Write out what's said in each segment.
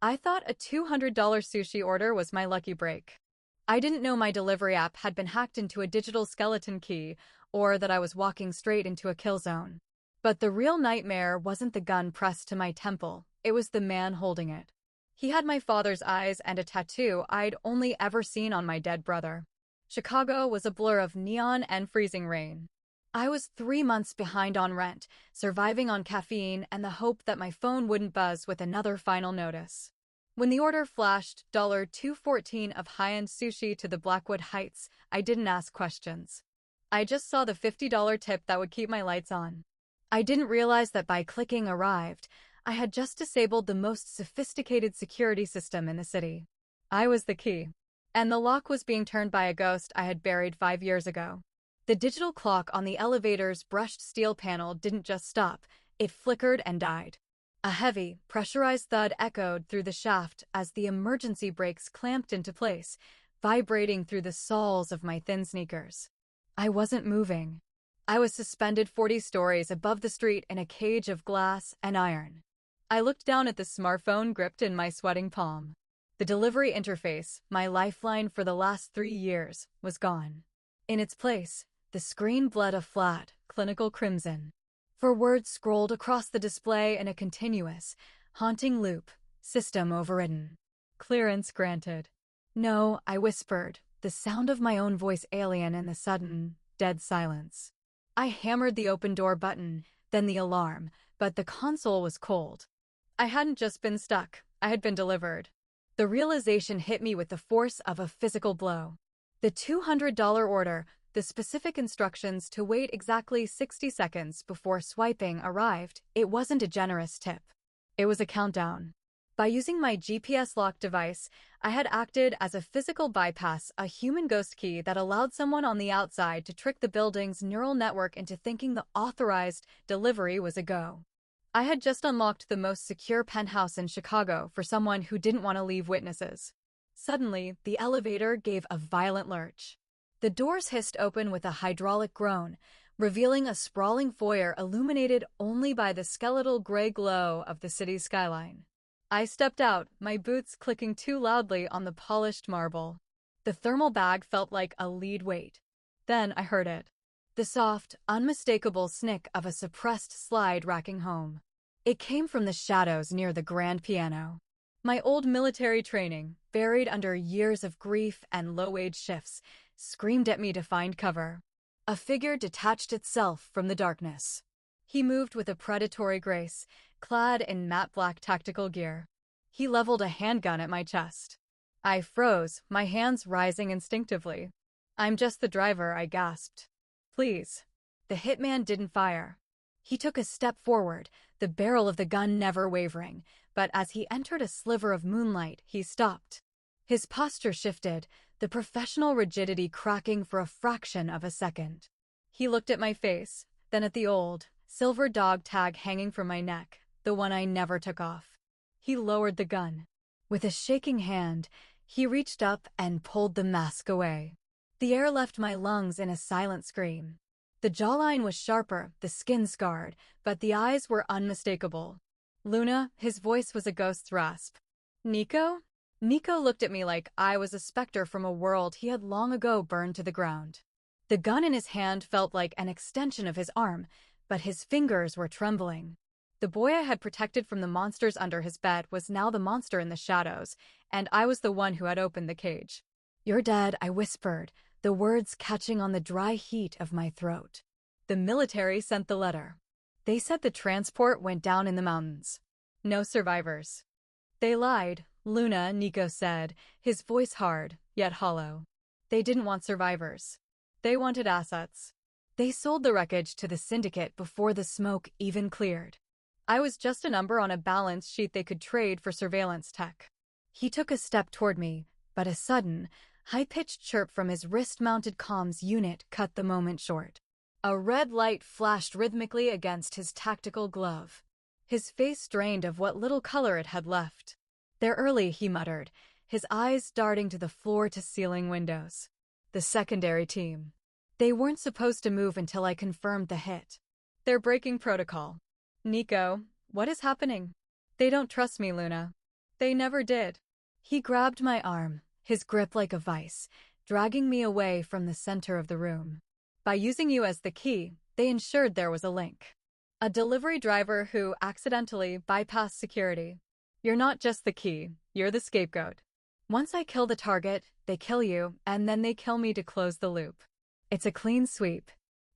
I thought a $200 sushi order was my lucky break. I didn't know my delivery app had been hacked into a digital skeleton key, or that I was walking straight into a kill zone. But the real nightmare wasn't the gun pressed to my temple, it was the man holding it. He had my father's eyes and a tattoo I'd only ever seen on my dead brother. Chicago was a blur of neon and freezing rain. I was 3 months behind on rent, surviving on caffeine and the hope that my phone wouldn't buzz with another final notice. When the order flashed $214 of high-end sushi to the Blackwood Heights, I didn't ask questions. I just saw the $50 tip that would keep my lights on. I didn't realize that by clicking arrived, I had just disabled the most sophisticated security system in the city. I was the key. And the lock was being turned by a ghost I had buried 5 years ago. The digital clock on the elevator's brushed steel panel didn't just stop, it flickered and died. A heavy, pressurized thud echoed through the shaft as the emergency brakes clamped into place, vibrating through the soles of my thin sneakers. I wasn't moving. I was suspended 40 stories above the street in a cage of glass and iron. I looked down at the smartphone gripped in my sweating palm. The delivery interface, my lifeline for the last 3 years, was gone. In its place, the screen bled a flat, clinical crimson. For words scrolled across the display in a continuous, haunting loop, system overridden. Clearance granted. No, I whispered, the sound of my own voice alien in the sudden, dead silence. I hammered the open door button, then the alarm, but the console was cold. I hadn't just been stuck, I had been delivered. The realization hit me with the force of a physical blow. The $200 order, the specific instructions to wait exactly 60 seconds before swiping arrived. It wasn't a generous tip. It was a countdown. By using my GPS lock device, I had acted as a physical bypass, a human ghost key that allowed someone on the outside to trick the building's neural network into thinking the authorized delivery was a go. I had just unlocked the most secure penthouse in Chicago for someone who didn't want to leave witnesses. Suddenly, the elevator gave a violent lurch. The doors hissed open with a hydraulic groan, revealing a sprawling foyer illuminated only by the skeletal gray glow of the city's skyline. I stepped out, my boots clicking too loudly on the polished marble. The thermal bag felt like a lead weight. Then I heard it. The soft, unmistakable snick of a suppressed slide racking home. It came from the shadows near the grand piano. My old military training, buried under years of grief and low-wage shifts, screamed at me to find cover. A figure detached itself from the darkness. He moved with a predatory grace, clad in matte black tactical gear. He leveled a handgun at my chest. I froze, my hands rising instinctively. "I'm just the driver," I gasped. "Please." The hitman didn't fire. He took a step forward, the barrel of the gun never wavering, but as he entered a sliver of moonlight, he stopped. His posture shifted, the professional rigidity cracking for a fraction of a second. He looked at my face, then at the old, silver dog tag hanging from my neck, the one I never took off. He lowered the gun. With a shaking hand, he reached up and pulled the mask away. The air left my lungs in a silent scream. The jawline was sharper, the skin scarred, but the eyes were unmistakable. "Luna," his voice was a ghost's rasp. "Nico?" Nico looked at me like I was a specter from a world he had long ago burned to the ground. The gun in his hand felt like an extension of his arm, but his fingers were trembling. The boy I had protected from the monsters under his bed was now the monster in the shadows, and I was the one who had opened the cage. "You're dead," I whispered, the words catching on the dry heat of my throat. "The military sent the letter. They said the transport went down in the mountains. No survivors." "They lied," Luna, Nico said, his voice hard, yet hollow. "They didn't want survivors. They wanted assets. They sold the wreckage to the Syndicate before the smoke even cleared. I was just a number on a balance sheet they could trade for surveillance tech." He took a step toward me, but a sudden, high-pitched chirp from his wrist-mounted comms unit cut the moment short. A red light flashed rhythmically against his tactical glove. His face drained of what little color it had left. "They're early," he muttered, his eyes darting to the floor-to-ceiling windows. "The secondary team. They weren't supposed to move until I confirmed the hit. They're breaking protocol." "Nico, what is happening?" "They don't trust me, Luna. They never did. He grabbed my arm, his grip like a vice, dragging me away from the center of the room. By using you as the key, they ensured there was a link. A delivery driver who accidentally bypassed security. You're not just the key, you're the scapegoat. Once I kill the target, they kill you, and then they kill me to close the loop. It's a clean sweep.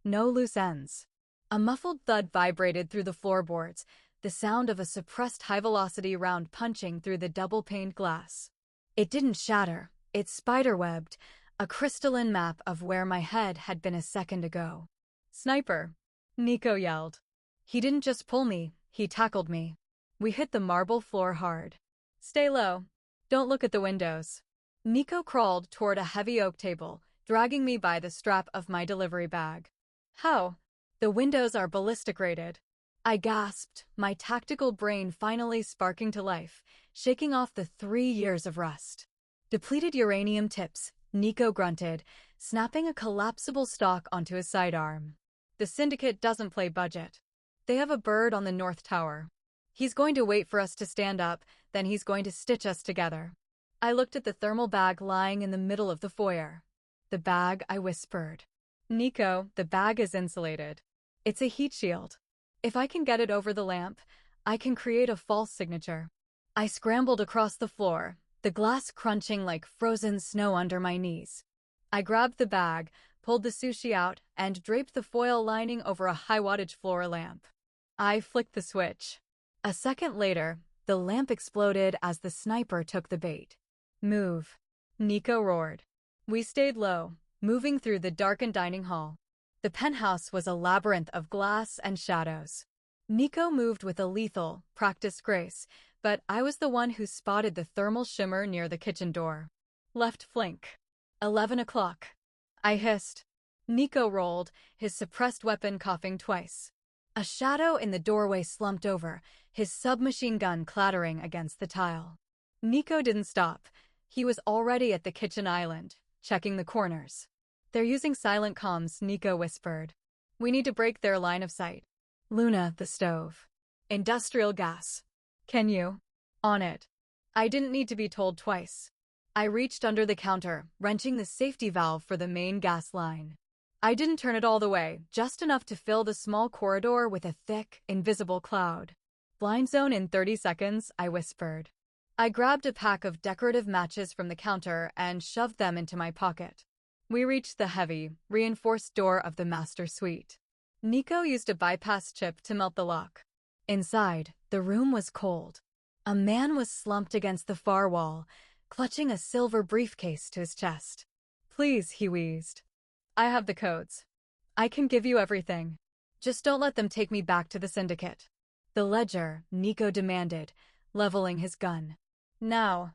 No loose ends. A muffled thud vibrated through the floorboards, the sound of a suppressed high-velocity round punching through the double-paned glass. It didn't shatter, it spiderwebbed, a crystalline map of where my head had been a second ago. Sniper! Nico yelled. He didn't just pull me, he tackled me. We hit the marble floor hard. Stay low. Don't look at the windows. Nico crawled toward a heavy oak table, dragging me by the strap of my delivery bag. How? The windows are ballistic rated. I gasped, my tactical brain finally sparking to life, shaking off the 3 years of rust. Depleted uranium tips, Nico grunted, snapping a collapsible stock onto his sidearm. The Syndicate doesn't play budget. They have a bird on the North Tower. He's going to wait for us to stand up, then he's going to stitch us together. I looked at the thermal bag lying in the middle of the foyer. The bag, I whispered. Nico, the bag is insulated. It's a heat shield. If I can get it over the lamp, I can create a false signature. I scrambled across the floor, the glass crunching like frozen snow under my knees. I grabbed the bag, pulled the sushi out, and draped the foil lining over a high-wattage floor lamp. I flicked the switch. A second later, the lamp exploded as the sniper took the bait. Move. Nico roared. We stayed low, moving through the darkened dining hall. The penthouse was a labyrinth of glass and shadows. Nico moved with a lethal, practiced grace, but I was the one who spotted the thermal shimmer near the kitchen door. Left flank. 11 o'clock. I hissed. Nico rolled, his suppressed weapon coughing twice. A shadow in the doorway slumped over, his submachine gun clattering against the tile. Nico didn't stop. He was already at the kitchen island, checking the corners. They're using silent comms, Nico whispered. We need to break their line of sight. Luna, the stove. Industrial gas. Can you? On it. I didn't need to be told twice. I reached under the counter, wrenching the safety valve for the main gas line. I didn't turn it all the way, just enough to fill the small corridor with a thick, invisible cloud. Blind zone in 30 seconds, I whispered. I grabbed a pack of decorative matches from the counter and shoved them into my pocket. We reached the heavy, reinforced door of the master suite. Nico used a bypass chip to melt the lock. Inside, the room was cold. A man was slumped against the far wall, clutching a silver briefcase to his chest. Please, he wheezed. I have the codes. I can give you everything. Just don't let them take me back to the Syndicate. The ledger, Nico demanded, leveling his gun. Now.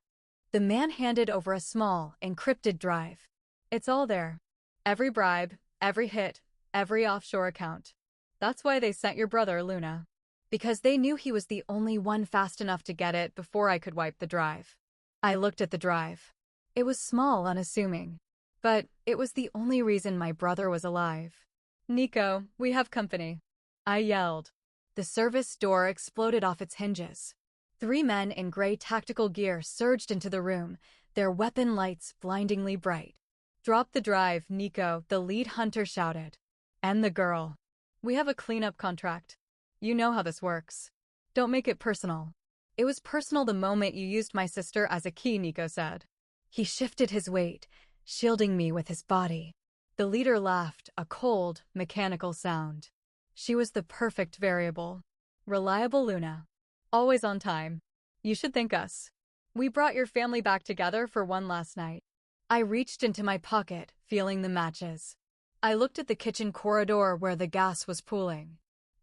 The man handed over a small, encrypted drive. It's all there. Every bribe, every hit, every offshore account. That's why they sent your brother, Luna. Because they knew he was the only one fast enough to get it before I could wipe the drive. I looked at the drive. It was small, unassuming. But it was the only reason my brother was alive. Nico, we have company. I yelled. The service door exploded off its hinges. 3 men in gray tactical gear surged into the room, their weapon lights blindingly bright. Drop the drive, Nico, the lead hunter shouted. And the girl. We have a cleanup contract. You know how this works. Don't make it personal. It was personal the moment you used my sister as a key, Nico said. He shifted his weight, shielding me with his body. The leader laughed, a cold, mechanical sound. She was the perfect variable. Reliable Luna. Always on time. You should thank us. We brought your family back together for one last night. I reached into my pocket, feeling the matches. I looked at the kitchen corridor where the gas was pooling.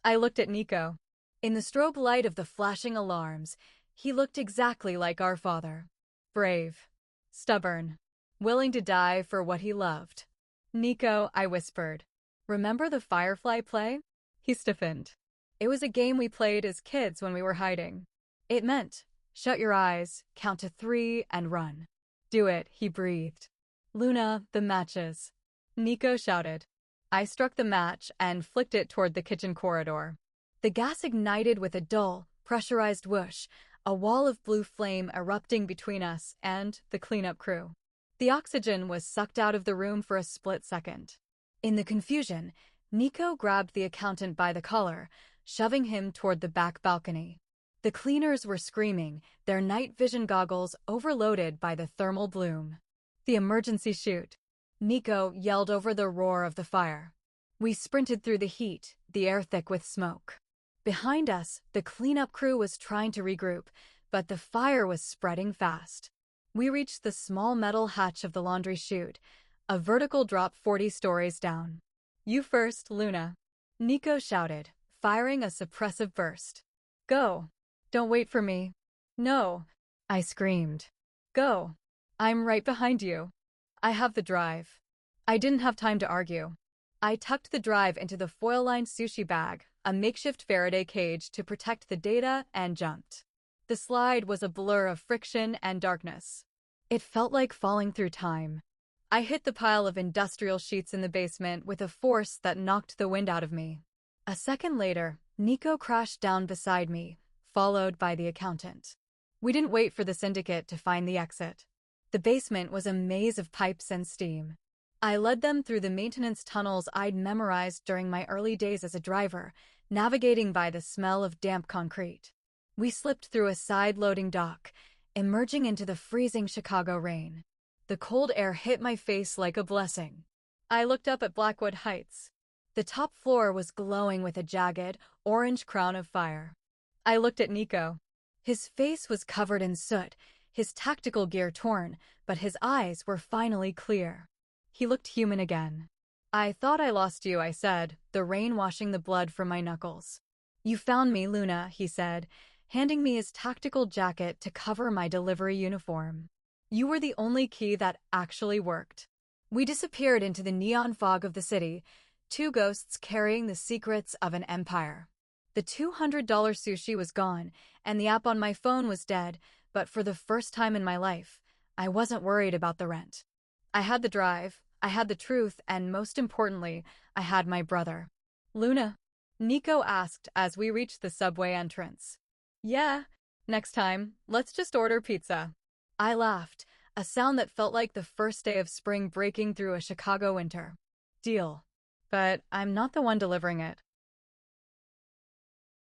I looked at Nico. In the strobe light of the flashing alarms, he looked exactly like our father. Brave. Stubborn. Willing to die for what he loved. Nico, I whispered. Remember the Firefly play? He stiffened. It was a game we played as kids when we were hiding. It meant, shut your eyes, count to 3, and run. Do it, he breathed. Luna, the matches. Nico shouted. I struck the match and flicked it toward the kitchen corridor. The gas ignited with a dull, pressurized whoosh, a wall of blue flame erupting between us and the cleanup crew. The oxygen was sucked out of the room for a split second. In the confusion, Nico grabbed the accountant by the collar, shoving him toward the back balcony. The cleaners were screaming, their night vision goggles overloaded by the thermal bloom. "The emergency chute!" Nico yelled over the roar of the fire. We sprinted through the heat, the air thick with smoke. Behind us, the cleanup crew was trying to regroup, but the fire was spreading fast. We reached the small metal hatch of the laundry chute, a vertical drop 40 stories down. "You first, Luna," Nico shouted, firing a suppressive burst. "Go. Don't wait for me." "No," I screamed. "Go. I'm right behind you. I have the drive." I didn't have time to argue. I tucked the drive into the foil-lined sushi bag, a makeshift Faraday cage to protect the data, and jumped. The slide was a blur of friction and darkness. It felt like falling through time. I hit the pile of industrial sheets in the basement with a force that knocked the wind out of me. A second later, Nico crashed down beside me, followed by the accountant. We didn't wait for the Syndicate to find the exit. The basement was a maze of pipes and steam. I led them through the maintenance tunnels I'd memorized during my early days as a driver, navigating by the smell of damp concrete. We slipped through a side-loading dock, emerging into the freezing Chicago rain. The cold air hit my face like a blessing. I looked up at Blackwood Heights. The top floor was glowing with a jagged, orange crown of fire. I looked at Nico. His face was covered in soot, his tactical gear torn, but his eyes were finally clear. He looked human again. "I thought I lost you," I said, the rain washing the blood from my knuckles. "You found me, Luna," he said, handing me his tactical jacket to cover my delivery uniform. "You were the only key that actually worked." We disappeared into the neon fog of the city, two ghosts carrying the secrets of an empire. The $200 sushi was gone, and the app on my phone was dead, but for the first time in my life, I wasn't worried about the rent. I had the drive, I had the truth, and most importantly, I had my brother. "Luna?" Nico asked as we reached the subway entrance. "Yeah, next time, let's just order pizza." I laughed, a sound that felt like the first day of spring breaking through a Chicago winter. "Deal. But I'm not the one delivering it."